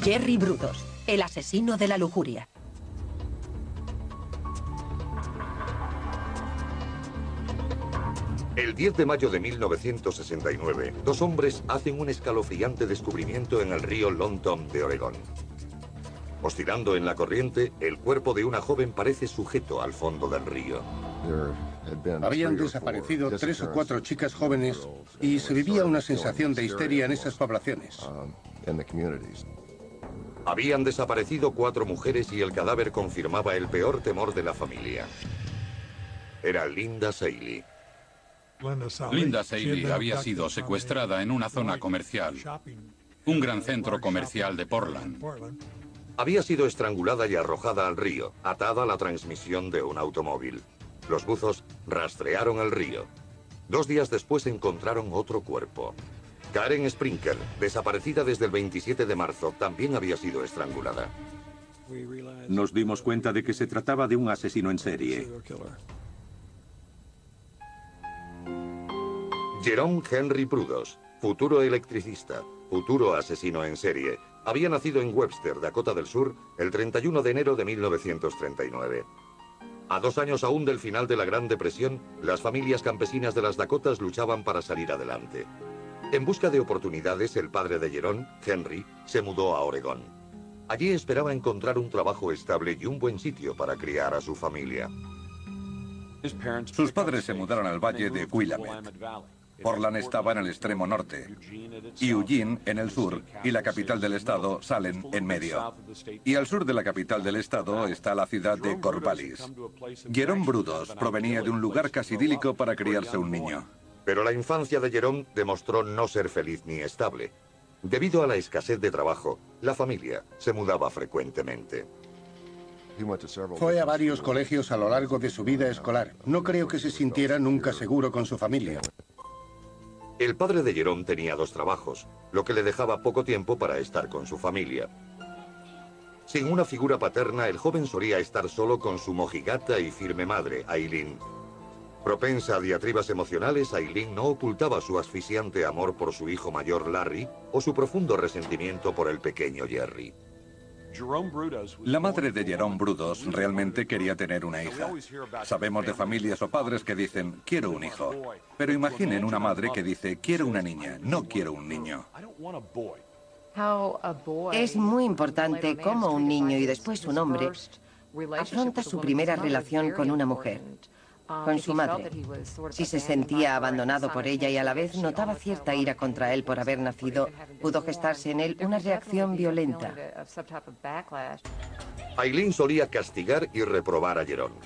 Jerry Brudos, el asesino de la lujuria. El 10 de mayo de 1969, dos hombres hacen un escalofriante descubrimiento en el río Long Tom de Oregón. Oscilando en la corriente, el cuerpo de una joven parece sujeto al fondo del río. Habían desaparecido 3 o 4 chicas jóvenes y se vivía una sensación de histeria en esas poblaciones. Habían desaparecido 4 mujeres y el cadáver confirmaba el peor temor de la familia. Era Linda Sailey. Linda Sailey había sido secuestrada en una zona comercial, un gran centro comercial de Portland. Había sido estrangulada y arrojada al río, atada a la transmisión de un automóvil. Los buzos rastrearon el río. 2 días después encontraron otro cuerpo. Karen Sprinker, desaparecida desde el 27 de marzo, también había sido estrangulada. Nos dimos cuenta de que se trataba de un asesino en serie. Jerome Henry Brudos, futuro electricista, futuro asesino en serie, había nacido en Webster, Dakota del Sur, el 31 de enero de 1939. A 2 años aún del final de la Gran Depresión, las familias campesinas de las Dakotas luchaban para salir adelante. En busca de oportunidades, el padre de Jerome, Henry, se mudó a Oregón. Allí esperaba encontrar un trabajo estable y un buen sitio para criar a su familia. Sus padres se mudaron al valle de Willamette. Portland estaba en el extremo norte, y Eugene en el sur, y la capital del estado, Salem, en medio. Y al sur de la capital del estado está la ciudad de Corvallis. Jerome Brudos provenía de un lugar casi idílico para criarse un niño. Pero la infancia de Jerome demostró no ser feliz ni estable. Debido a la escasez de trabajo, la familia se mudaba frecuentemente. Fue a varios colegios a lo largo de su vida escolar. No creo que se sintiera nunca seguro con su familia. El padre de Jerome tenía 2 trabajos, lo que le dejaba poco tiempo para estar con su familia. Sin una figura paterna, el joven solía estar solo con su mojigata y firme madre, Aileen. Propensa a diatribas emocionales, Aileen no ocultaba su asfixiante amor por su hijo mayor Larry o su profundo resentimiento por el pequeño Jerry. La madre de Jerome Brudos realmente quería tener una hija. Sabemos de familias o padres que dicen, quiero un hijo. Pero imaginen una madre que dice, quiero una niña, no quiero un niño. Es muy importante cómo un niño y después un hombre afronta su primera relación con una mujer, con su madre. Si se sentía abandonado por ella y a la vez notaba cierta ira contra él por haber nacido, pudo gestarse en él una reacción violenta. Aileen solía castigar y reprobar a Jerome.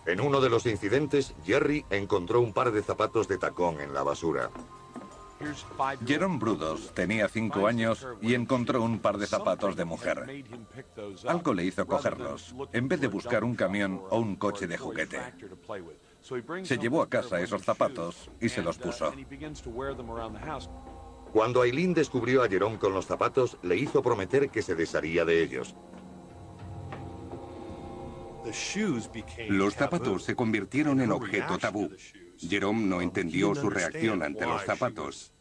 En uno de los incidentes, Jerry encontró un par de zapatos de tacón en la basura. Jerome Brudos tenía 5 años y encontró un par de zapatos de mujer. Algo le hizo cogerlos, en vez de buscar un camión o un coche de juguete. Se llevó a casa esos zapatos y se los puso. Cuando Aileen descubrió a Jerome con los zapatos, le hizo prometer que se desharía de ellos. Los zapatos se convirtieron en objeto tabú. Jerome no entendió su reacción ante los zapatos.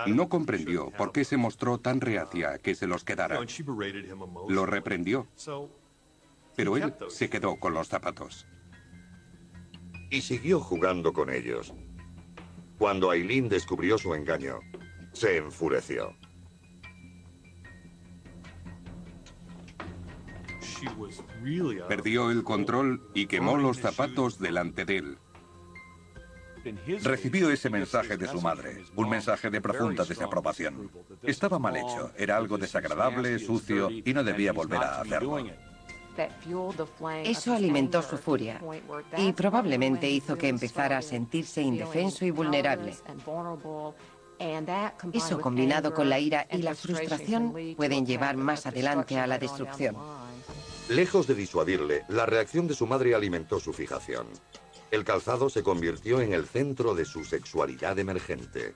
No comprendió por qué se mostró tan reacia a que se los quedara. Lo reprendió, pero él se quedó con los zapatos. Y siguió jugando con ellos. Cuando Aileen descubrió su engaño, se enfureció. Perdió el control y quemó los zapatos delante de él. Recibió ese mensaje de su madre, un mensaje de profunda desaprobación. Estaba mal hecho, era algo desagradable, sucio y no debía volver a hacerlo. Eso alimentó su furia y probablemente hizo que empezara a sentirse indefenso y vulnerable. Eso, combinado con la ira y la frustración, pueden llevar más adelante a la destrucción. Lejos de disuadirle, la reacción de su madre alimentó su fijación. El calzado se convirtió en el centro de su sexualidad emergente.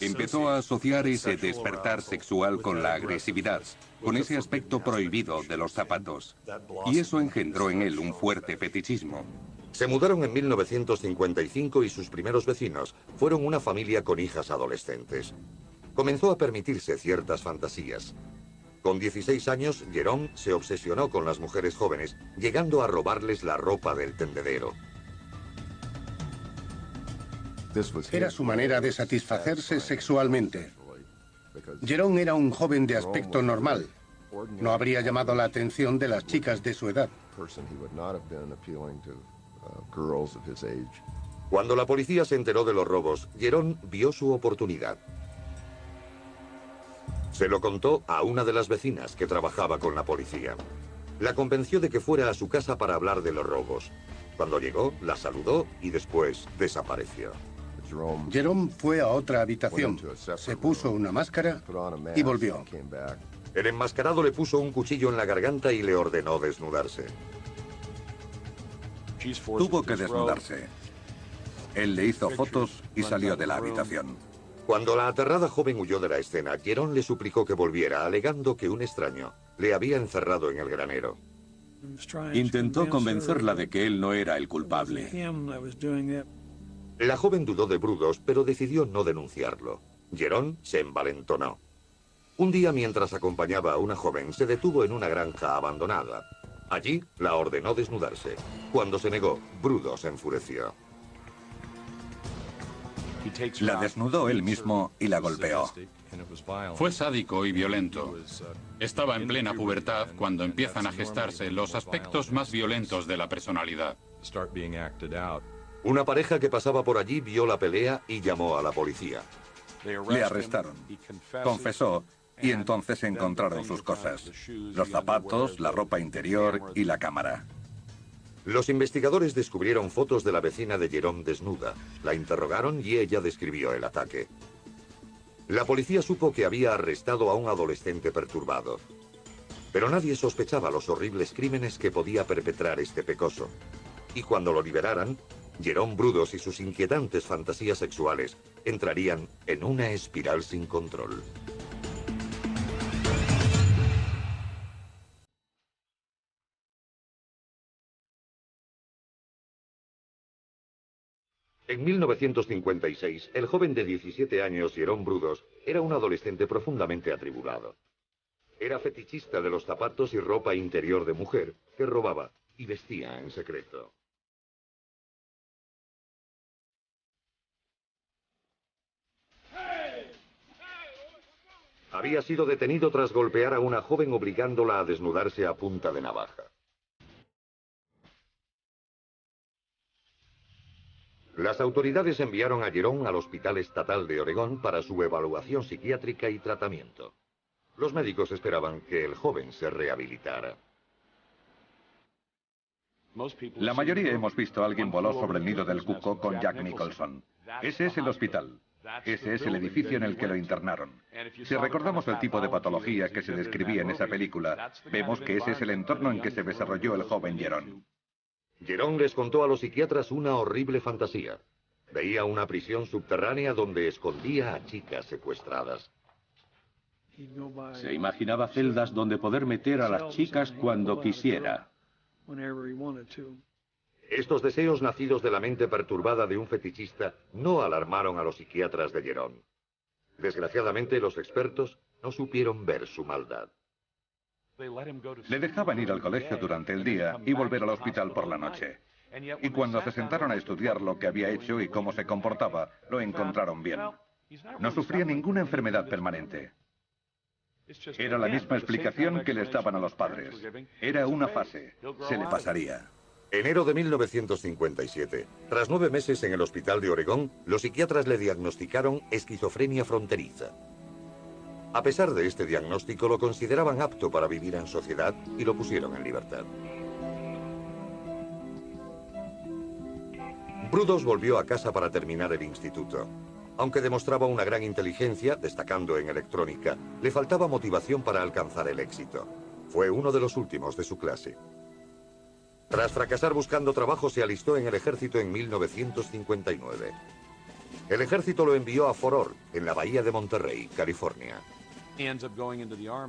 Empezó a asociar ese despertar sexual con la agresividad, con ese aspecto prohibido de los zapatos. Y eso engendró en él un fuerte fetichismo. Se mudaron en 1955 y sus primeros vecinos fueron una familia con hijas adolescentes. comenzó a permitirse ciertas fantasías. Con 16 años, Jerome se obsesionó con las mujeres jóvenes, llegando a robarles la ropa del tendedero. Era su manera de satisfacerse sexualmente. Jerome era un joven de aspecto normal. No habría llamado la atención de las chicas de su edad. Cuando la policía se enteró de los robos, Jerome vio su oportunidad. Se lo contó a una de las vecinas que trabajaba con la policía. La convenció de que fuera a su casa para hablar de los robos. Cuando llegó, la saludó y después desapareció. Jerome fue a otra habitación, se puso una máscara y volvió. El enmascarado le puso un cuchillo en la garganta y le ordenó desnudarse. Tuvo que desnudarse. Él le hizo fotos y salió de la habitación. Cuando la aterrada joven huyó de la escena, Jerome le suplicó que volviera, alegando que un extraño le había encerrado en el granero. Intentó convencerla de que él no era el culpable. La joven dudó de Brudos, pero decidió no denunciarlo. Jerome se envalentonó. Un día, mientras acompañaba a una joven, se detuvo en una granja abandonada. Allí la ordenó desnudarse. Cuando se negó, Brudos se enfureció. La desnudó él mismo y la golpeó. Fue sádico y violento. Estaba en plena pubertad cuando empiezan a gestarse los aspectos más violentos de la personalidad. Una pareja que pasaba por allí vio la pelea y llamó a la policía. Le arrestaron. Confesó y entonces encontraron sus cosas: los zapatos, la ropa interior y la cámara. Los investigadores descubrieron fotos de la vecina de Jerome desnuda. La interrogaron y ella describió el ataque. La policía supo que había arrestado a un adolescente perturbado. Pero nadie sospechaba los horribles crímenes que podía perpetrar este pecoso. Y cuando lo liberaran, Jerome Brudos y sus inquietantes fantasías sexuales entrarían en una espiral sin control. En 1956, el joven de 17 años, Jerome Brudos, era un adolescente profundamente atribulado. Era fetichista de los zapatos y ropa interior de mujer que robaba y vestía en secreto. Había sido detenido tras golpear a una joven obligándola a desnudarse a punta de navaja. Las autoridades enviaron a Jerome al Hospital Estatal de Oregón para su evaluación psiquiátrica y tratamiento. Los médicos esperaban que el joven se rehabilitara. La mayoría hemos visto a alguien voló sobre el nido del cuco con Jack Nicholson. Ese es el hospital. Ese es el edificio en el que lo internaron. Si recordamos el tipo de patología que se describía en esa película, vemos que ese es el entorno en que se desarrolló el joven Jerome. Jerome les contó a los psiquiatras una horrible fantasía. Veía una prisión subterránea donde escondía a chicas secuestradas. Se imaginaba celdas donde poder meter a las chicas cuando quisiera. Estos deseos nacidos de la mente perturbada de un fetichista no alarmaron a los psiquiatras de Jerome. Desgraciadamente, los expertos no supieron ver su maldad. Le dejaban ir al colegio durante el día y volver al hospital por la noche. Y cuando se sentaron a estudiar lo que había hecho y cómo se comportaba, lo encontraron bien. No sufría ninguna enfermedad permanente. Era la misma explicación que les daban a los padres. Era una fase. Se le pasaría. Enero de 1957. Tras 9 meses en el hospital de Oregón, los psiquiatras le diagnosticaron esquizofrenia fronteriza. A pesar de este diagnóstico, lo consideraban apto para vivir en sociedad y lo pusieron en libertad. Brudos volvió a casa para terminar el instituto. Aunque demostraba una gran inteligencia, destacando en electrónica, le faltaba motivación para alcanzar el éxito. Fue uno de los últimos de su clase. Tras fracasar buscando trabajo, se alistó en el ejército en 1959. El ejército lo envió a Fort Ord, en la bahía de Monterrey, California.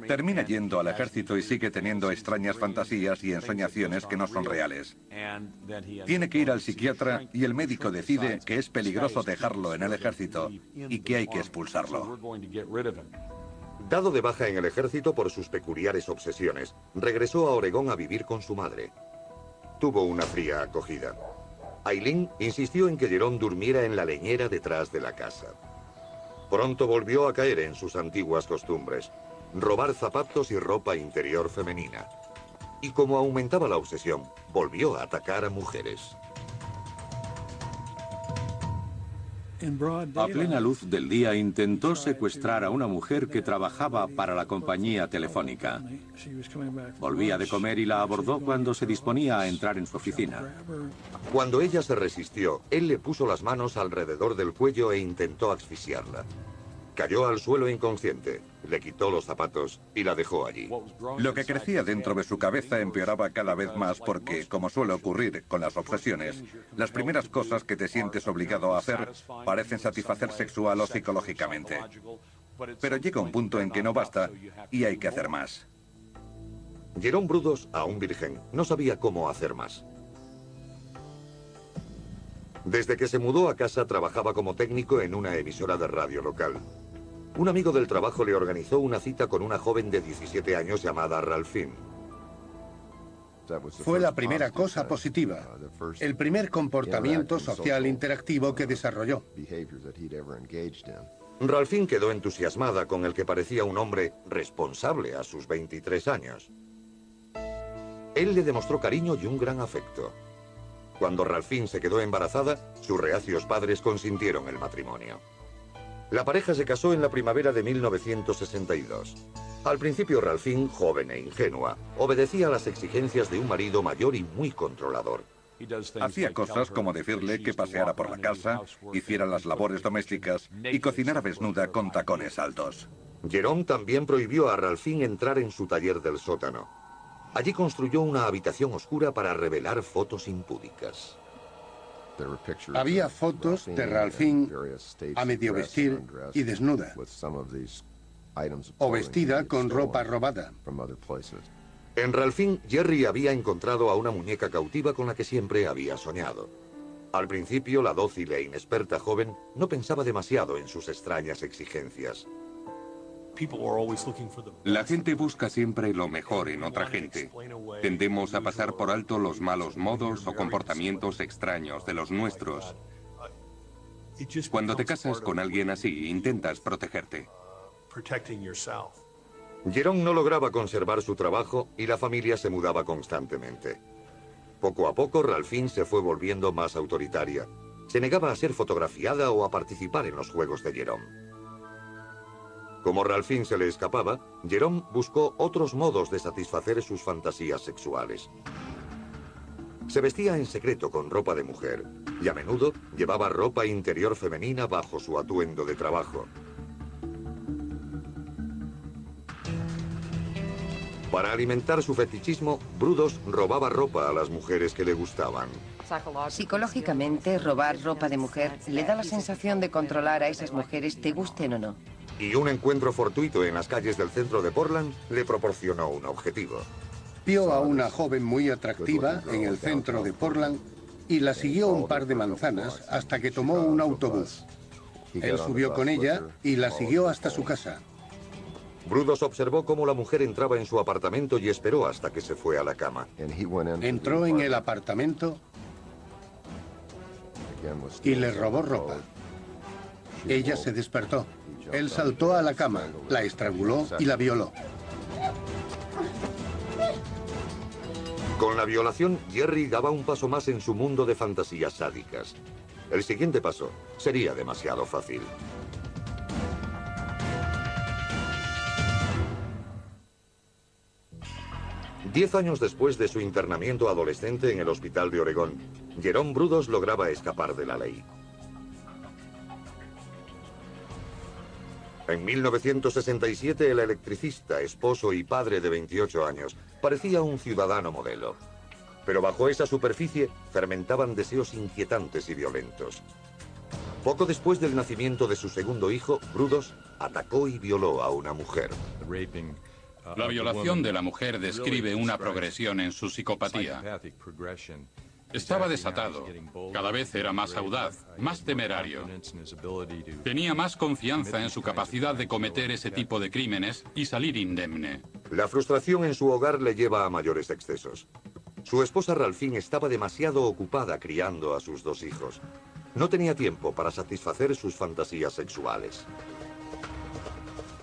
Termina yendo al ejército y sigue teniendo extrañas fantasías y ensoñaciones que no son reales. Tiene que ir al psiquiatra y el médico decide que es peligroso dejarlo en el ejército y que hay que expulsarlo. Dado de baja en el ejército por sus peculiares obsesiones, regresó a Oregón a vivir con su madre. Tuvo una fría acogida. Eileen insistió en que Jerome durmiera en la leñera detrás de la casa. Pronto volvió a caer en sus antiguas costumbres, robar zapatos y ropa interior femenina. Y como aumentaba la obsesión, volvió a atacar a mujeres. A plena luz del día intentó secuestrar a una mujer que trabajaba para la compañía telefónica. Volvía de comer y la abordó cuando se disponía a entrar en su oficina. Cuando ella se resistió, él le puso las manos alrededor del cuello e intentó asfixiarla. Cayó al suelo inconsciente, le quitó los zapatos y la dejó allí. Lo que crecía dentro de su cabeza empeoraba cada vez más porque, como suele ocurrir con las obsesiones, las primeras cosas que te sientes obligado a hacer parecen satisfacer sexual o psicológicamente. Pero llega un punto en que no basta y hay que hacer más. Jerome Brudos, aún virgen, no sabía cómo hacer más. Desde que se mudó a casa trabajaba como técnico en una emisora de radio local. Un amigo del trabajo le organizó una cita con una joven de 17 años llamada Ralphine. Fue la primera cosa positiva, el primer comportamiento social interactivo que desarrolló. Ralphine quedó entusiasmada con el que parecía un hombre responsable a sus 23 años. Él le demostró cariño y un gran afecto. Cuando Ralphine se quedó embarazada, sus reacios padres consintieron el matrimonio. La pareja se casó en la primavera de 1962. Al principio Ralphine, joven e ingenua, obedecía a las exigencias de un marido mayor y muy controlador. Hacía cosas como decirle que paseara por la casa, hiciera las labores domésticas y cocinara desnuda con tacones altos. Jerome también prohibió a Ralphine entrar en su taller del sótano. Allí construyó una habitación oscura para revelar fotos impúdicas. Había fotos de Ralphine a medio vestir y desnuda, o vestida con ropa robada. En Ralphine, Jerry había encontrado a una muñeca cautiva con la que siempre había soñado. Al principio, la dócil e inexperta joven no pensaba demasiado en sus extrañas exigencias. La gente busca siempre lo mejor en otra gente. Tendemos a pasar por alto los malos modos o comportamientos extraños de los nuestros. Cuando te casas con alguien así, intentas protegerte. Jerome no lograba conservar su trabajo y la familia se mudaba constantemente. Poco a poco, Ralphine se fue volviendo más autoritaria. Se negaba a ser fotografiada o a participar en los juegos de Jerome. Como Ralphine se le escapaba, Jerome buscó otros modos de satisfacer sus fantasías sexuales. Se vestía en secreto con ropa de mujer y a menudo llevaba ropa interior femenina bajo su atuendo de trabajo. Para alimentar su fetichismo, Brudos robaba ropa a las mujeres que le gustaban. Psicológicamente, robar ropa de mujer le da la sensación de controlar a esas mujeres, te gusten o no. Y un encuentro fortuito en las calles del centro de Portland le proporcionó un objetivo. Vio a una joven muy atractiva en el centro de Portland y la siguió un par de manzanas hasta que tomó un autobús. Él subió con ella y la siguió hasta su casa. Brudos observó cómo la mujer entraba en su apartamento y esperó hasta que se fue a la cama. Entró en el apartamento y le robó ropa. Ella se despertó. Él saltó a la cama, la estranguló y la violó. Con la violación, Jerry daba un paso más en su mundo de fantasías sádicas. El siguiente paso sería demasiado fácil. Diez años después de su internamiento adolescente en el hospital de Oregón, Jerome Brudos lograba escapar de la ley. En 1967, el electricista, esposo y padre de 28 años, parecía un ciudadano modelo. Pero bajo esa superficie fermentaban deseos inquietantes y violentos. Poco después del nacimiento de su segundo hijo, Brudos, atacó y violó a una mujer. La violación de la mujer describe una progresión en su psicopatía. Estaba desatado, cada vez era más audaz, más temerario. Tenía más confianza en su capacidad de cometer ese tipo de crímenes y salir indemne. La frustración en su hogar le lleva a mayores excesos. Su esposa Ralphine estaba demasiado ocupada criando a sus 2 hijos. No tenía tiempo para satisfacer sus fantasías sexuales.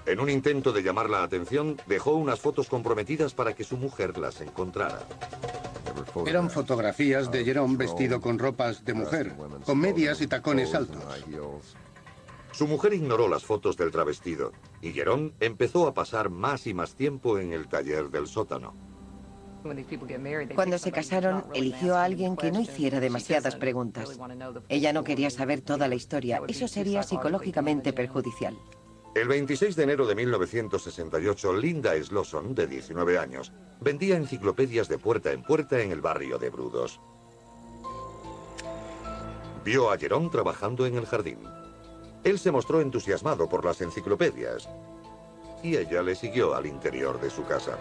En un intento de llamar la atención, dejó unas fotos comprometidas para que su mujer las encontrara. Eran fotografías de Jerome vestido con ropas de mujer, con medias y tacones altos. Su mujer ignoró las fotos del travestido y Jerome empezó a pasar más y más tiempo en el taller del sótano. Cuando se casaron, eligió a alguien que no hiciera demasiadas preguntas. Ella no quería saber toda la historia, eso sería psicológicamente perjudicial. El 26 de enero de 1968, Linda Slosson, de 19 años, vendía enciclopedias de puerta en el barrio de Brudos. Vio a Jerome trabajando en el jardín. Él se mostró entusiasmado por las enciclopedias y ella le siguió al interior de su casa.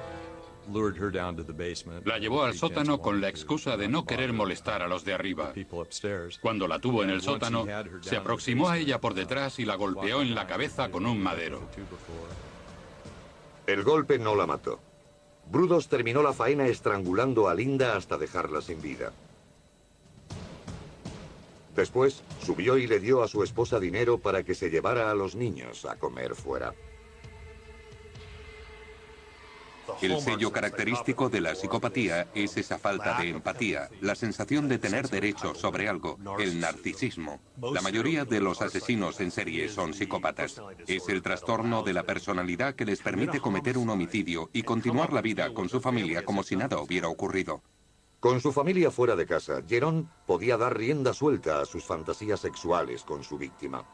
La llevó al sótano con la excusa de no querer molestar a los de arriba. Cuando la tuvo en el sótano, se aproximó a ella por detrás y la golpeó en la cabeza con un madero. El golpe no la mató. Brudos terminó la faena estrangulando a Linda hasta dejarla sin vida. Después, subió y le dio a su esposa dinero para que se llevara a los niños a comer fuera. El sello característico de la psicopatía es esa falta de empatía, la sensación de tener derecho sobre algo, el narcisismo. La mayoría de los asesinos en serie son psicópatas. Es el trastorno de la personalidad que les permite cometer un homicidio y continuar la vida con su familia como si nada hubiera ocurrido. Con su familia fuera de casa, Jerome podía dar rienda suelta a sus fantasías sexuales con su víctima.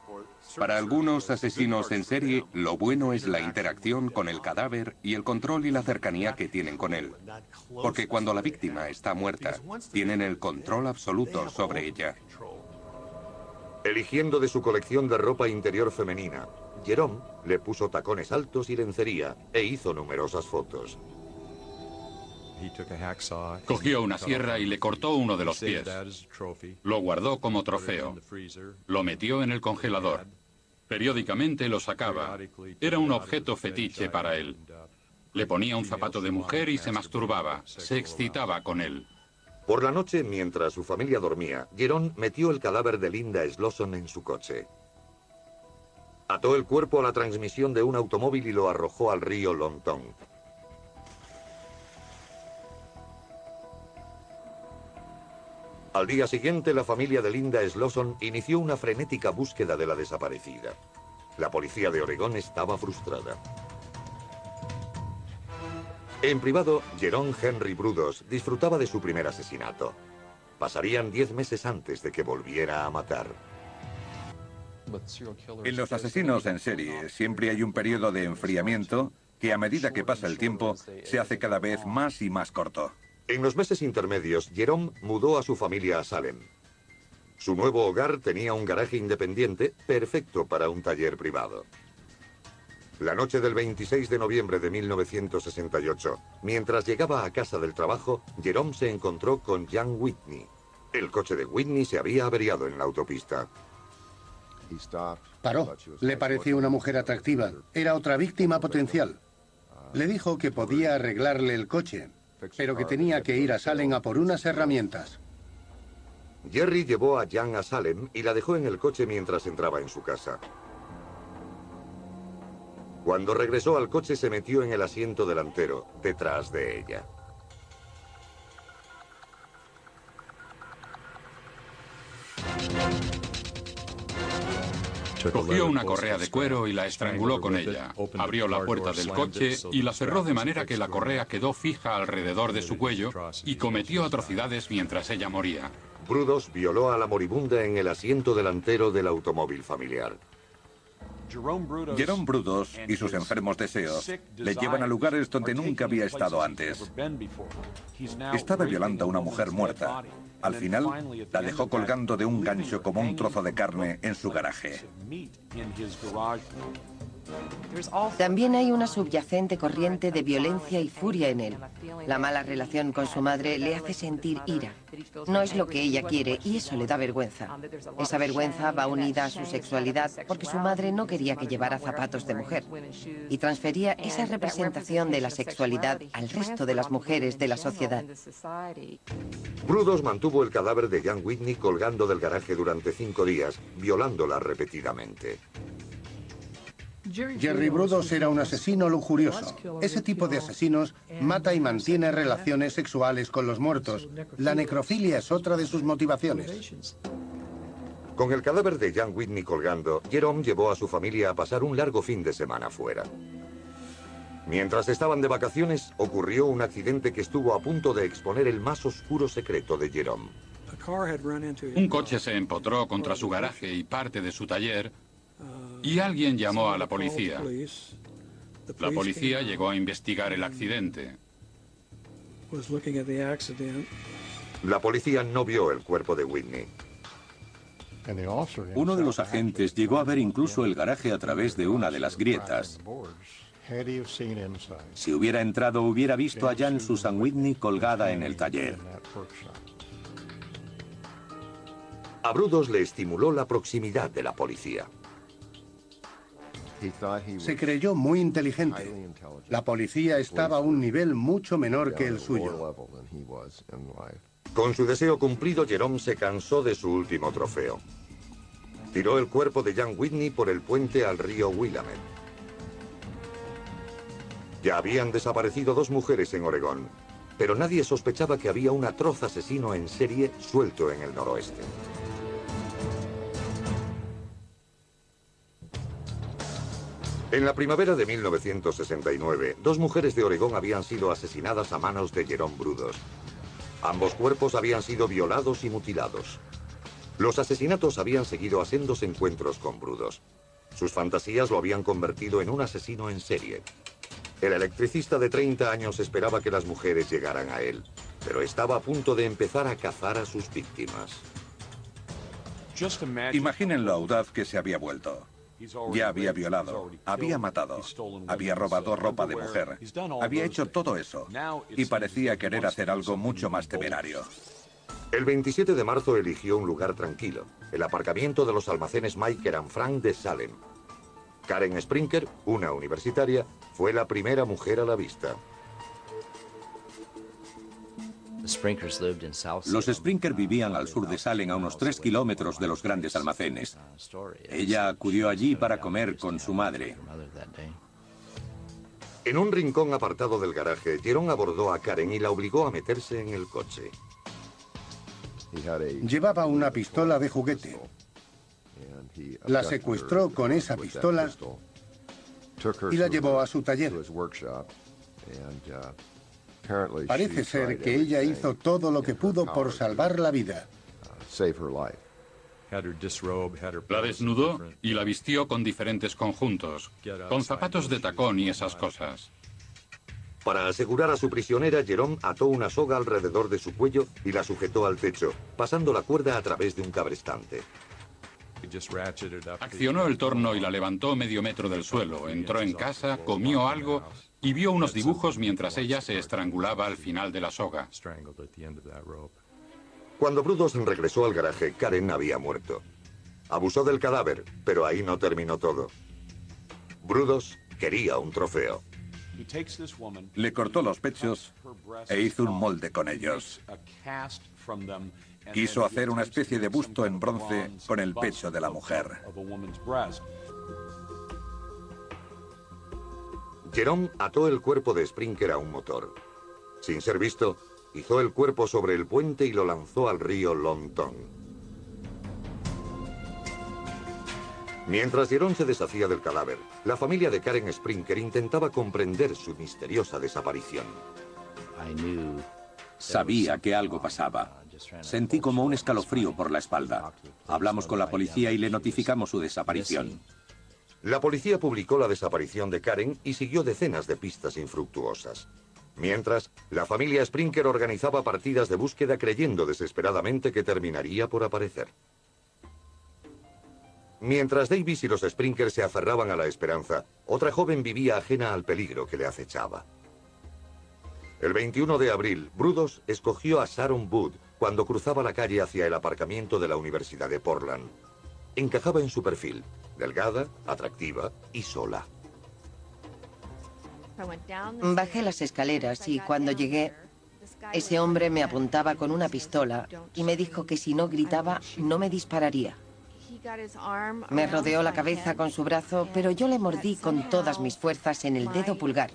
Para algunos asesinos en serie, lo bueno es la interacción con el cadáver y el control y la cercanía que tienen con él. Porque cuando la víctima está muerta, tienen el control absoluto sobre ella. Eligiendo de su colección de ropa interior femenina, Jerome le puso tacones altos y lencería e hizo numerosas fotos. Cogió una sierra y le cortó uno de los pies. Lo guardó como trofeo. Lo metió en el congelador. Periódicamente lo sacaba. Era un objeto fetiche para él. Le ponía un zapato de mujer y se masturbaba. Se excitaba con él. Por la noche, mientras su familia dormía, Jerome metió el cadáver de Linda Slosson en su coche. Ató el cuerpo a la transmisión de un automóvil y lo arrojó al río Lonton. Al día siguiente, la familia de Linda Slosson inició una frenética búsqueda de la desaparecida. La policía de Oregón estaba frustrada. En privado, Jerome Henry Brudos disfrutaba de su primer asesinato. Pasarían 10 meses antes de que volviera a matar. En los asesinos en serie siempre hay un periodo de enfriamiento que a medida que pasa el tiempo se hace cada vez más y más corto. En los meses intermedios, Jerome mudó a su familia a Salem. Su nuevo hogar tenía un garaje independiente perfecto para un taller privado. La noche del 26 de noviembre de 1968, mientras llegaba a casa del trabajo, Jerome se encontró con Jan Whitney. El coche de Whitney se había averiado en la autopista. Paró. Le pareció una mujer atractiva. Era otra víctima potencial. Le dijo que podía arreglarle el coche, pero que tenía que ir a Salem a por unas herramientas. Jerry llevó a Jan a Salem y la dejó en el coche mientras entraba en su casa. Cuando regresó al coche se metió en el asiento delantero, detrás de ella. Cogió una correa de cuero y la estranguló con ella. Abrió la puerta del coche y la cerró de manera que la correa quedó fija alrededor de su cuello y cometió atrocidades mientras ella moría. Brudos violó a la moribunda en el asiento delantero del automóvil familiar. Jerome Brudos y sus enfermos deseos le llevan a lugares donde nunca había estado antes. Estaba violando a una mujer muerta. Al final, la dejó colgando de un gancho como un trozo de carne en su garaje. También hay una subyacente corriente de violencia y furia en él. La mala relación con su madre le hace sentir ira. No es lo que ella quiere y eso le da vergüenza. Esa vergüenza va unida a su sexualidad porque su madre no quería que llevara zapatos de mujer y transfería esa representación de la sexualidad al resto de las mujeres de la sociedad. Brudos mantuvo el cadáver de Jan Whitney colgando del garaje durante 5 días, violándola repetidamente. Jerry Brudos era un asesino lujurioso. Ese tipo de asesinos mata y mantiene relaciones sexuales con los muertos. La necrofilia es otra de sus motivaciones. Con el cadáver de Jan Whitney colgando, Jerome llevó a su familia a pasar un largo fin de semana fuera. Mientras estaban de vacaciones, ocurrió un accidente que estuvo a punto de exponer el más oscuro secreto de Jerome. Un coche se empotró contra su garaje y parte de su taller, y alguien llamó a la policía. La policía llegó a investigar el accidente. La policía no vio el cuerpo de Whitney. Uno de los agentes llegó a ver incluso el garaje a través de una de las grietas. Si hubiera entrado, hubiera visto a Jan Susan Whitney colgada en el taller. A Brudos le estimuló la proximidad de la policía. Se creyó muy inteligente. La policía estaba a un nivel mucho menor que el suyo. Con su deseo cumplido, Jerome se cansó de su último trofeo. Tiró el cuerpo de Jan Whitney por el puente al río Willamette. Ya habían desaparecido 2 mujeres en Oregón, pero nadie sospechaba que había un atroz asesino en serie suelto en el noroeste. En la primavera de 1969, 2 mujeres de Oregón habían sido asesinadas a manos de Jerome Brudos. Ambos cuerpos habían sido violados y mutilados. Los asesinatos habían seguido a sendos encuentros con Brudos. Sus fantasías lo habían convertido en un asesino en serie. El electricista de 30 años esperaba que las mujeres llegaran a él, pero estaba a punto de empezar a cazar a sus víctimas. Imaginen lo audaz que se había vuelto. Ya había violado, había matado, había robado ropa de mujer, había hecho todo eso y parecía querer hacer algo mucho más temerario. El 27 de marzo eligió un lugar tranquilo, el aparcamiento de los almacenes Meiker and Frank de Salem. Karen Sprinker, una universitaria, fue la primera mujer a la vista. Los Sprinker vivían al sur de Salem, a unos 3 kilómetros de los grandes almacenes. Ella acudió allí para comer con su madre. En un rincón apartado del garaje, Jerome abordó a Karen y la obligó a meterse en el coche. Llevaba una pistola de juguete. La secuestró con esa pistola y la llevó a su taller. Parece ser que ella hizo todo lo que pudo por salvar la vida. La desnudó y la vistió con diferentes conjuntos, con zapatos de tacón y esas cosas. Para asegurar a su prisionera, Jerome ató una soga alrededor de su cuello y la sujetó al techo, pasando la cuerda a través de un cabrestante. Accionó el torno y la levantó medio metro del suelo. Entró en casa, comió algo y vio unos dibujos mientras ella se estrangulaba al final de la soga. Cuando Brudos regresó al garaje, Karen había muerto. Abusó del cadáver, pero ahí no terminó todo. Brudos quería un trofeo. Le cortó los pechos e hizo un molde con ellos. Quiso hacer una especie de busto en bronce con el pecho de la mujer. Jerome ató el cuerpo de Sprinker a un motor. Sin ser visto, izó el cuerpo sobre el puente y lo lanzó al río Longton. Mientras Jerome se deshacía del cadáver, la familia de Karen Sprinker intentaba comprender su misteriosa desaparición. Sabía que algo pasaba. Sentí como un escalofrío por la espalda. Hablamos con la policía y le notificamos su desaparición. La policía publicó la desaparición de Karen y siguió decenas de pistas infructuosas. Mientras, la familia Sprinker organizaba partidas de búsqueda creyendo desesperadamente que terminaría por aparecer. Mientras Davis y los Sprinkers se aferraban a la esperanza, otra joven vivía ajena al peligro que le acechaba. El 21 de abril, Brudos escogió a Sharon Wood cuando cruzaba la calle hacia el aparcamiento de la Universidad de Portland. Encajaba en su perfil, delgada, atractiva y sola. Bajé las escaleras y cuando llegué, ese hombre me apuntaba con una pistola y me dijo que si no gritaba, no me dispararía. Me rodeó la cabeza con su brazo, pero yo le mordí con todas mis fuerzas en el dedo pulgar.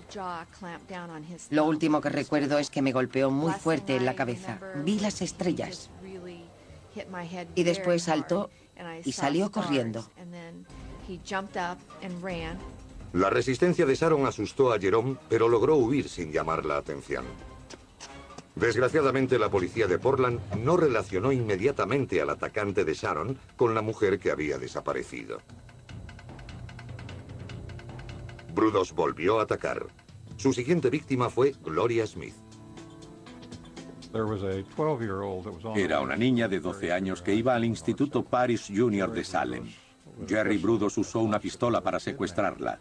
Lo último que recuerdo es que me golpeó muy fuerte en la cabeza. Vi las estrellas. Y después saltó y salió corriendo. La resistencia de Sharon asustó a Jerome, pero logró huir sin llamar la atención. Desgraciadamente, la policía de Portland no relacionó inmediatamente al atacante de Sharon con la mujer que había desaparecido. Brudos volvió a atacar. Su siguiente víctima fue Gloria Smith. Era una niña de 12 años que iba al Instituto Paris Junior de Salem. Jerry Brudos usó una pistola para secuestrarla.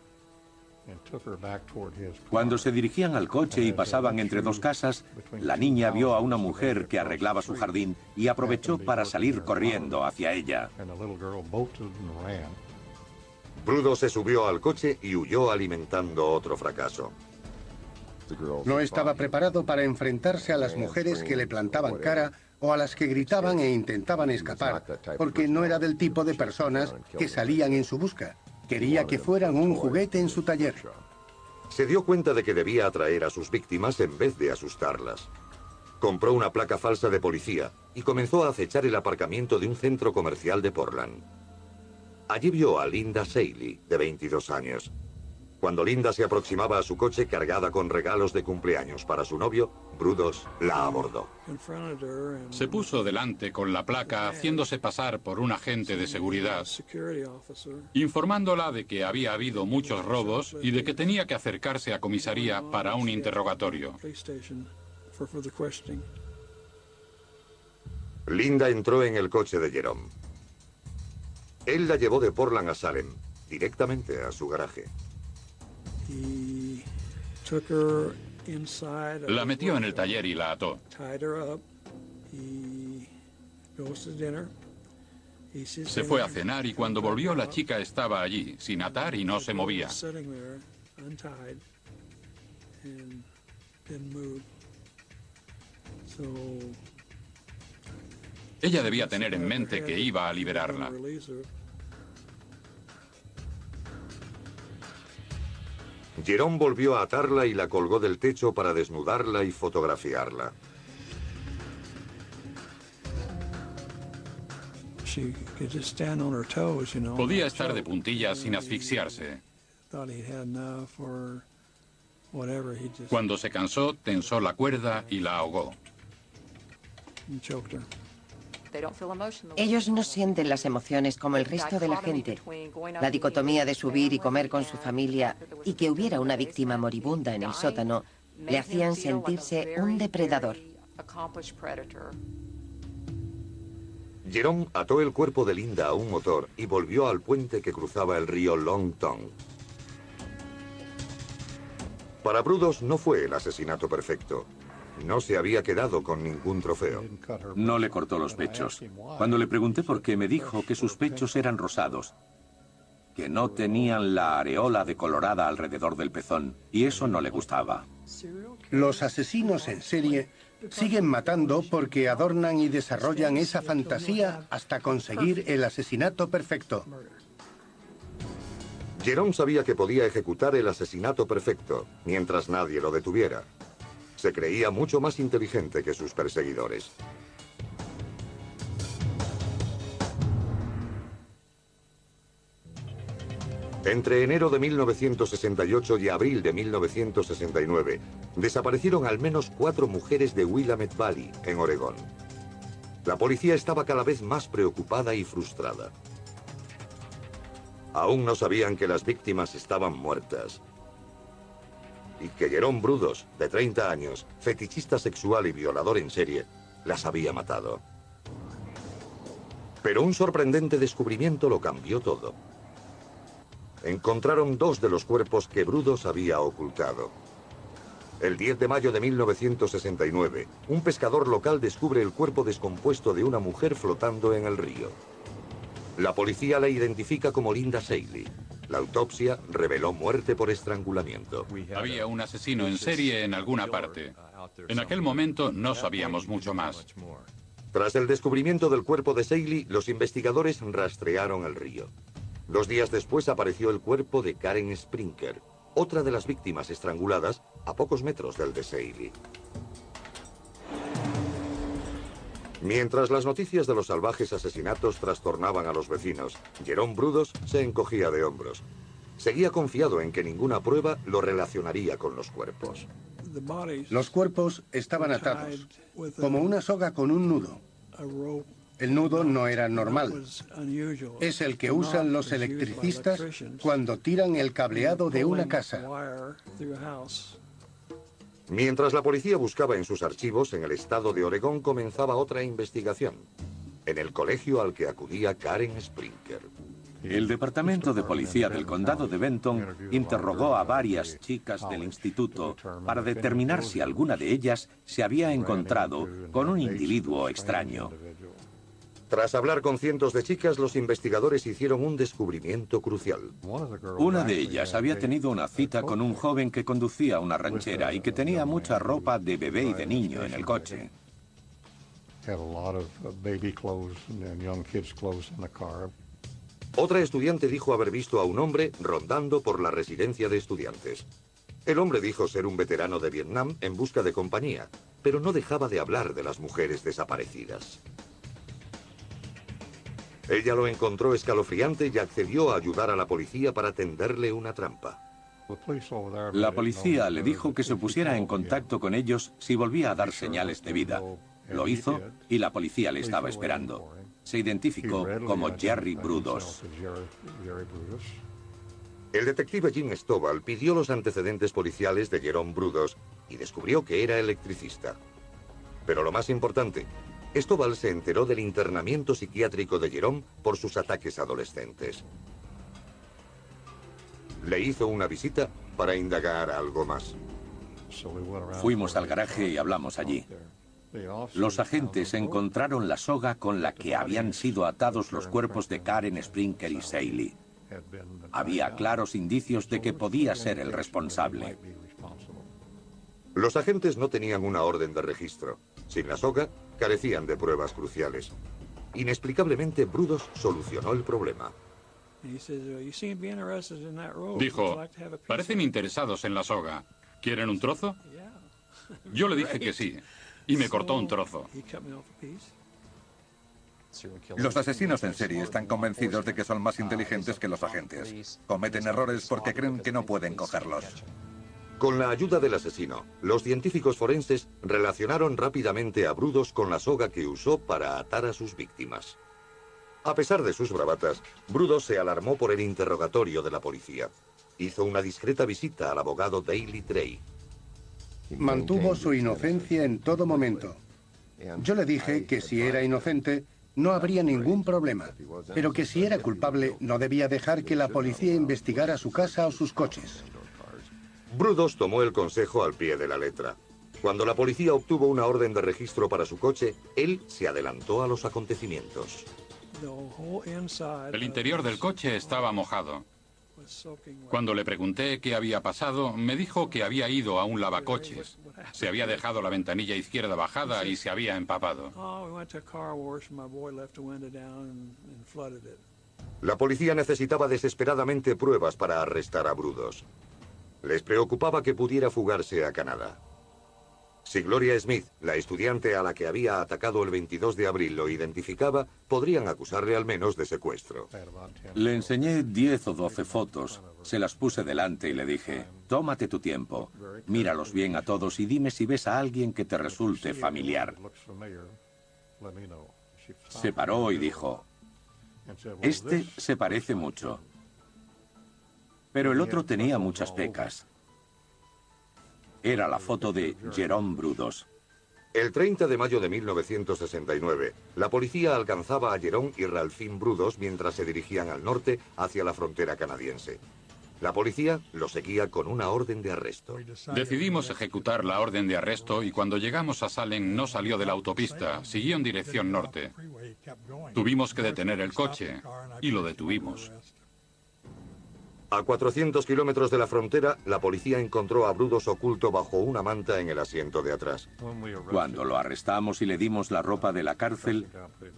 Cuando se dirigían al coche y pasaban entre dos casas, la niña vio a una mujer que arreglaba su jardín y aprovechó para salir corriendo hacia ella. Brudos se subió al coche y huyó alimentando otro fracaso. No estaba preparado para enfrentarse a las mujeres que le plantaban cara o a las que gritaban e intentaban escapar, porque no era del tipo de personas que salían en su busca. Quería que fueran un juguete en su taller. Se dio cuenta de que debía atraer a sus víctimas en vez de asustarlas. Compró una placa falsa de policía y comenzó a acechar el aparcamiento de un centro comercial de Portland. Allí vio a Linda Shaley, de 22 años. Cuando Linda se aproximaba a su coche cargada con regalos de cumpleaños para su novio, Brudos la abordó. Se puso delante con la placa haciéndose pasar por un agente de seguridad, informándola de que había habido muchos robos y de que tenía que acercarse a comisaría para un interrogatorio. Linda entró en el coche de Jerome. Él la llevó de Portland a Salem, directamente a su garaje. La metió en el taller y la ató. Se fue a cenar y cuando volvió la chica estaba allí, sin atar y no se movía. Ella debía tener en mente que iba a liberarla. Jerome volvió a atarla y la colgó del techo para desnudarla y fotografiarla. Podía estar de puntillas sin asfixiarse. Cuando se cansó, tensó la cuerda y la ahogó. Ellos no sienten las emociones como el resto de la gente. La dicotomía de subir y comer con su familia y que hubiera una víctima moribunda en el sótano le hacían sentirse un depredador. Jerome ató el cuerpo de Linda a un motor y volvió al puente que cruzaba el río Long Tongue. Para Brudos no fue el asesinato perfecto. No se había quedado con ningún trofeo. No le cortó los pechos. Cuando le pregunté por qué, me dijo que sus pechos eran rosados, que no tenían la areola decolorada alrededor del pezón, y eso no le gustaba. Los asesinos en serie siguen matando porque adornan y desarrollan esa fantasía hasta conseguir el asesinato perfecto. Jerome sabía que podía ejecutar el asesinato perfecto, mientras nadie lo detuviera. Se creía mucho más inteligente que sus perseguidores. Entre enero de 1968 y abril de 1969, desaparecieron al menos 4 mujeres de Willamette Valley, en Oregón. La policía estaba cada vez más preocupada y frustrada. Aún no sabían que las víctimas estaban muertas. Y que Jerome Brudos, de 30 años, fetichista sexual y violador en serie, las había matado. Pero un sorprendente descubrimiento lo cambió todo. Encontraron 2 de los cuerpos que Brudos había ocultado. El 10 de mayo de 1969, un pescador local descubre el cuerpo descompuesto de una mujer flotando en el río. La policía la identifica como Linda Seeley. La autopsia reveló muerte por estrangulamiento. Había un asesino en serie en alguna parte. En aquel momento no sabíamos mucho más. Tras el descubrimiento del cuerpo de Seeley, los investigadores rastrearon el río. 2 días después apareció el cuerpo de Karen Sprinker, otra de las víctimas estranguladas a pocos metros del de Seeley. Mientras las noticias de los salvajes asesinatos trastornaban a los vecinos, Jerome Brudos se encogía de hombros. Seguía confiado en que ninguna prueba lo relacionaría con los cuerpos. Los cuerpos estaban atados, como una soga con un nudo. El nudo no era normal. Es el que usan los electricistas cuando tiran el cableado de una casa. Mientras la policía buscaba en sus archivos, en el estado de Oregón comenzaba otra investigación. En el colegio al que acudía Karen Sprinker. El Departamento de Policía del Condado de Benton interrogó a varias chicas del instituto para determinar si alguna de ellas se había encontrado con un individuo extraño. Tras hablar con cientos de chicas, los investigadores hicieron un descubrimiento crucial. Una de ellas había tenido una cita con un joven que conducía una ranchera y que tenía mucha ropa de bebé y de niño en el coche. Otra estudiante dijo haber visto a un hombre rondando por la residencia de estudiantes. El hombre dijo ser un veterano de Vietnam en busca de compañía, pero no dejaba de hablar de las mujeres desaparecidas. Ella lo encontró escalofriante y accedió a ayudar a la policía para tenderle una trampa. La policía le dijo que se pusiera en contacto con ellos si volvía a dar señales de vida. Lo hizo y la policía le estaba esperando. Se identificó como Jerry Brudos. El detective Jim Stovall pidió los antecedentes policiales de Jerome Brudos y descubrió que era electricista. Pero lo más importante, Stovall se enteró del internamiento psiquiátrico de Jerome por sus ataques adolescentes. Le hizo una visita para indagar algo más. Fuimos al garaje y hablamos allí. Los agentes encontraron la soga con la que habían sido atados los cuerpos de Karen Sprinker y Seeley. Había claros indicios de que podía ser el responsable. Los agentes no tenían una orden de registro. Sin la soga, carecían de pruebas cruciales. Inexplicablemente, Brudos solucionó el problema. Dijo, parecen interesados en la soga. ¿Quieren un trozo? Yo le dije que sí, y me cortó un trozo. Los asesinos en serie están convencidos de que son más inteligentes que los agentes. Cometen errores porque creen que no pueden cogerlos. Con la ayuda del asesino, los científicos forenses relacionaron rápidamente a Brudos con la soga que usó para atar a sus víctimas. A pesar de sus bravatas, Brudos se alarmó por el interrogatorio de la policía. Hizo una discreta visita al abogado Daley Trey. Mantuvo su inocencia en todo momento. Yo le dije que si era inocente, no habría ningún problema, pero que si era culpable, no debía dejar que la policía investigara su casa o sus coches. Brudos tomó el consejo al pie de la letra. Cuando la policía obtuvo una orden de registro para su coche, él se adelantó a los acontecimientos. El interior del coche estaba mojado. Cuando le pregunté qué había pasado, me dijo que había ido a un lavacoches. Se había dejado la ventanilla izquierda bajada y se había empapado. La policía necesitaba desesperadamente pruebas para arrestar a Brudos. Les preocupaba que pudiera fugarse a Canadá. Si Gloria Smith, la estudiante a la que había atacado el 22 de abril, lo identificaba, podrían acusarle al menos de secuestro. Le enseñé 10 o 12 fotos, se las puse delante y le dije, tómate tu tiempo, míralos bien a todos y dime si ves a alguien que te resulte familiar. Se paró y dijo, este se parece mucho, pero el otro tenía muchas pecas. Era la foto de Jerome Brudos. El 30 de mayo de 1969, la policía alcanzaba a Jerome y Ralphine Brudos mientras se dirigían al norte hacia la frontera canadiense. La policía los seguía con una orden de arresto. Decidimos ejecutar la orden de arresto y cuando llegamos a Salem no salió de la autopista, siguió en dirección norte. Tuvimos que detener el coche y lo detuvimos. A 400 kilómetros de la frontera, la policía encontró a Brudos oculto bajo una manta en el asiento de atrás. Cuando lo arrestamos y le dimos la ropa de la cárcel,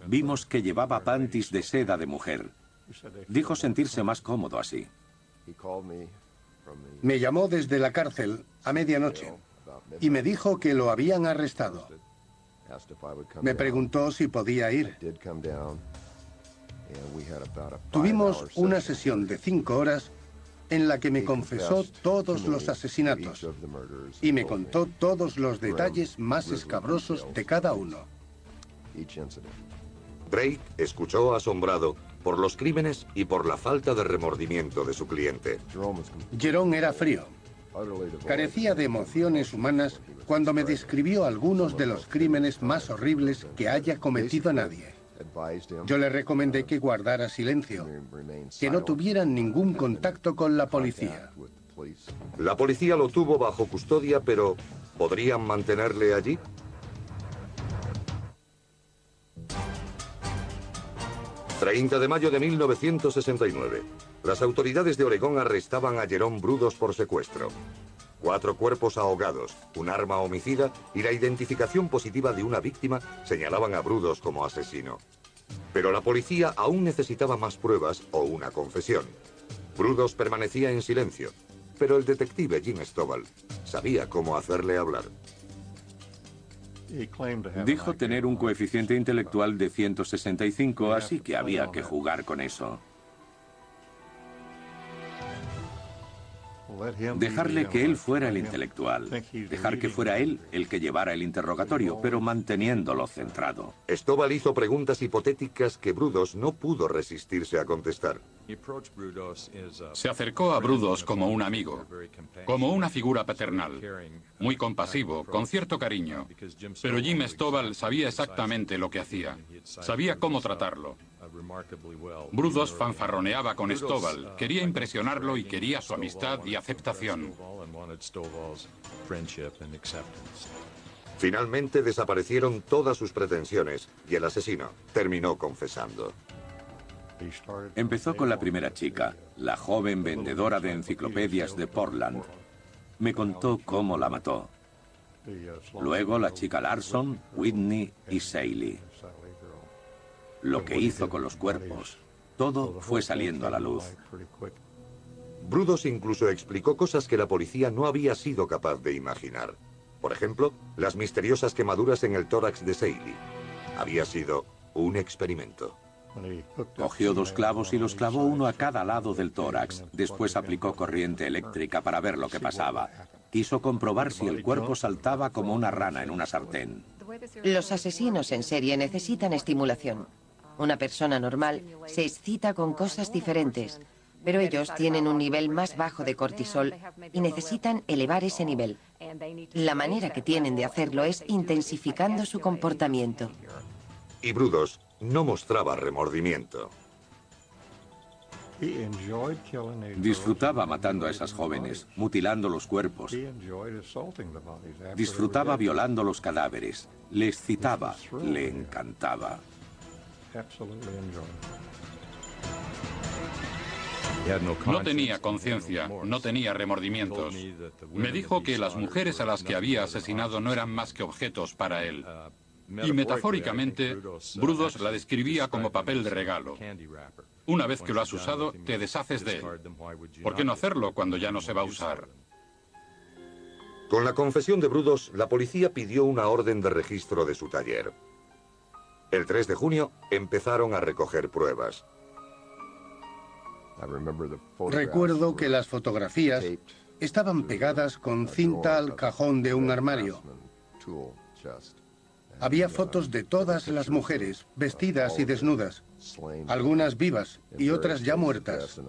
vimos que llevaba panties de seda de mujer. Dijo sentirse más cómodo así. Me llamó desde la cárcel a medianoche y me dijo que lo habían arrestado. Me preguntó si podía ir. Tuvimos una sesión de 5 horas en la que me confesó todos los asesinatos y me contó todos los detalles más escabrosos de cada uno. Drake escuchó asombrado por los crímenes y por la falta de remordimiento de su cliente. Jerome era frío. Carecía de emociones humanas cuando me describió algunos de los crímenes más horribles que haya cometido nadie. Yo le recomendé que guardara silencio, que no tuvieran ningún contacto con la policía. La policía lo tuvo bajo custodia, pero ¿podrían mantenerle allí? ...30 de mayo de 1969. Las autoridades de Oregón arrestaban a Jerome Brudos por secuestro. 4 cuerpos ahogados, un arma homicida y la identificación positiva de una víctima señalaban a Brudos como asesino. Pero la policía aún necesitaba más pruebas o una confesión. Brudos permanecía en silencio, pero el detective Jim Stovall sabía cómo hacerle hablar. Dijo tener un coeficiente intelectual de 165, así que había que jugar con eso. Dejarle que él fuera el intelectual. Dejar que fuera él el que llevara el interrogatorio, pero manteniéndolo centrado. Stovall hizo preguntas hipotéticas que Brudos no pudo resistirse a contestar. Se acercó a Brudos como un amigo, como una figura paternal, muy compasivo, con cierto cariño. Pero Jim Stovall sabía exactamente lo que hacía, sabía cómo tratarlo. Brudos fanfarroneaba con Stovall, quería impresionarlo y quería su amistad y aceptación. Finalmente desaparecieron todas sus pretensiones y el asesino terminó confesando. Empezó con la primera chica, la joven vendedora de enciclopedias de Portland. Me contó cómo la mató. Luego la chica Larson, Whitney y Saley. Lo que hizo con los cuerpos, todo fue saliendo a la luz. Brudos incluso explicó cosas que la policía no había sido capaz de imaginar. Por ejemplo, las misteriosas quemaduras en el tórax de Saley. Había sido un experimento. Cogió 2 clavos y los clavó uno a cada lado del tórax. Después aplicó corriente eléctrica para ver lo que pasaba. Quiso comprobar si el cuerpo saltaba como una rana en una sartén. Los asesinos en serie necesitan estimulación. Una persona normal se excita con cosas diferentes, pero ellos tienen un nivel más bajo de cortisol y necesitan elevar ese nivel. La manera que tienen de hacerlo es intensificando su comportamiento. Y Brudos no mostraba remordimiento. Disfrutaba matando a esas jóvenes, mutilando los cuerpos. Disfrutaba violando los cadáveres. Le excitaba, le encantaba. No tenía conciencia, no tenía remordimientos. Me dijo que las mujeres a las que había asesinado no eran más que objetos para él. Y metafóricamente, Brudos la describía como papel de regalo. Una vez que lo has usado, te deshaces de él. ¿Por qué no hacerlo cuando ya no se va a usar? Con la confesión de Brudos, la policía pidió una orden de registro de su taller. El 3 de junio empezaron a recoger pruebas. Recuerdo que las fotografías estaban pegadas con cinta al cajón de un armario. Había fotos de todas las mujeres, vestidas y desnudas, algunas vivas y otras ya muertas.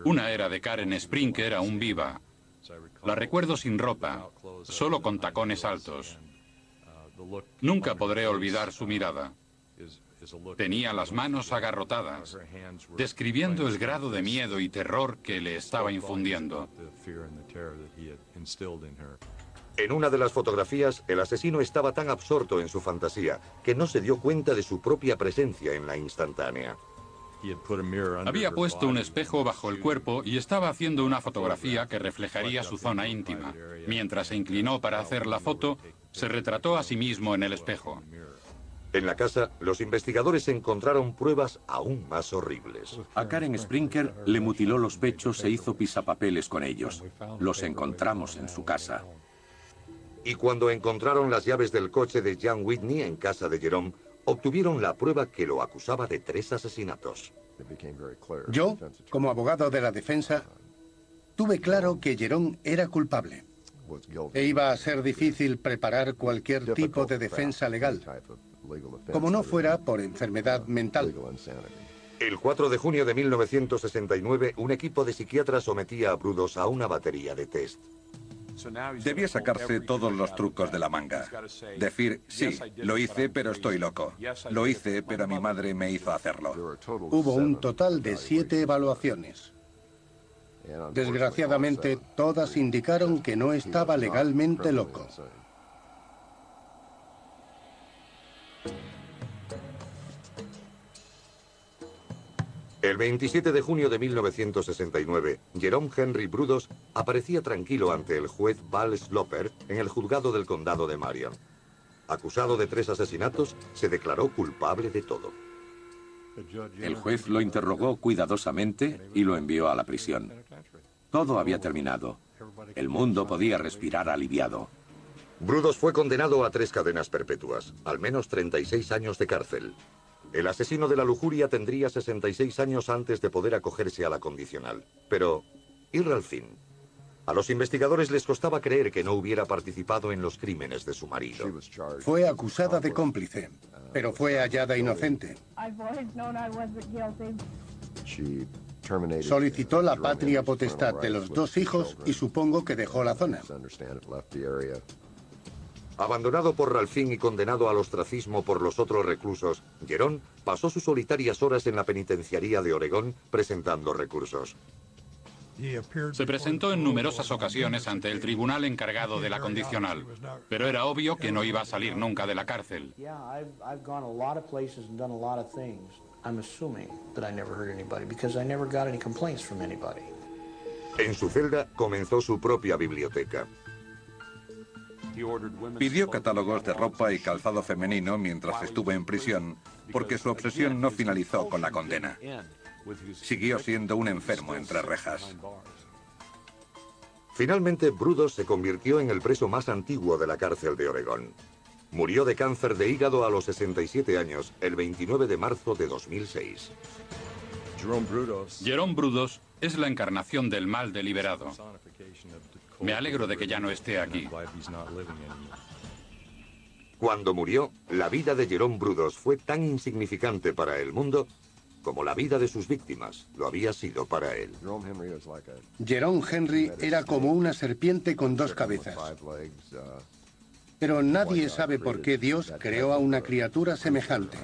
Una era de Karen Sprinker, aún viva. La recuerdo sin ropa, solo con tacones altos. Nunca podré olvidar su mirada. Tenía las manos agarrotadas, describiendo el grado de miedo y terror que le estaba infundiendo. En una de las fotografías, el asesino estaba tan absorto en su fantasía que no se dio cuenta de su propia presencia en la instantánea. Había puesto un espejo bajo el cuerpo y estaba haciendo una fotografía que reflejaría su zona íntima. Mientras se inclinó para hacer la foto, se retrató a sí mismo en el espejo. En la casa, los investigadores encontraron pruebas aún más horribles. A Karen Sprinker le mutiló los pechos e hizo pisapapeles con ellos. Los encontramos en su casa. Y cuando encontraron las llaves del coche de Jan Whitney en casa de Jerome, obtuvieron la prueba que lo acusaba de 3 asesinatos. Yo, como abogado de la defensa, tuve claro que Jerome era culpable. E iba a ser difícil preparar cualquier tipo de defensa legal, como no fuera por enfermedad mental. El 4 de junio de 1969, un equipo de psiquiatras sometía a Brudos a una batería de test. Debía sacarse todos los trucos de la manga. Decir, sí, lo hice, pero estoy loco. Lo hice, pero mi madre me hizo hacerlo. Hubo un total de 7 evaluaciones. Desgraciadamente, todas indicaron que no estaba legalmente loco. El 27 de junio de 1969, Jerome Henry Brudos aparecía tranquilo ante el juez Val Sloper en el juzgado del condado de Marion. Acusado de 3 asesinatos, se declaró culpable de todo. El juez lo interrogó cuidadosamente y lo envió a la prisión. Todo había terminado. El mundo podía respirar aliviado. Brudos fue condenado a 3 cadenas perpetuas, al menos 36 años de cárcel. El asesino de la lujuria tendría 66 años antes de poder acogerse a la condicional. Pero, ¿y Ralphine? A los investigadores les costaba creer que no hubiera participado en los crímenes de su marido. Fue acusada de cómplice, pero fue hallada inocente. Solicitó la patria potestad de los 2 hijos y supongo que dejó la zona. Abandonado por Ralphine y condenado al ostracismo por los otros reclusos, Jerome pasó sus solitarias horas en la penitenciaría de Oregón presentando recursos. Se presentó en numerosas ocasiones ante el tribunal encargado de la condicional, pero era obvio que no iba a salir nunca de la cárcel. En su celda comenzó su propia biblioteca. Pidió catálogos de ropa y calzado femenino mientras estuvo en prisión, porque su obsesión no finalizó con la condena. Siguió siendo un enfermo entre rejas. Finalmente, Brudos se convirtió en el preso más antiguo de la cárcel de Oregón. Murió de cáncer de hígado a los 67 años, el 29 de marzo de 2006. Jerome Brudos es la encarnación del mal deliberado. Me alegro de que ya no esté aquí. Cuando murió, la vida de Jerome Brudos fue tan insignificante para el mundo como la vida de sus víctimas lo había sido para él. Jerome Henry era como una serpiente con 2 cabezas. Pero nadie sabe por qué Dios creó a una criatura semejante.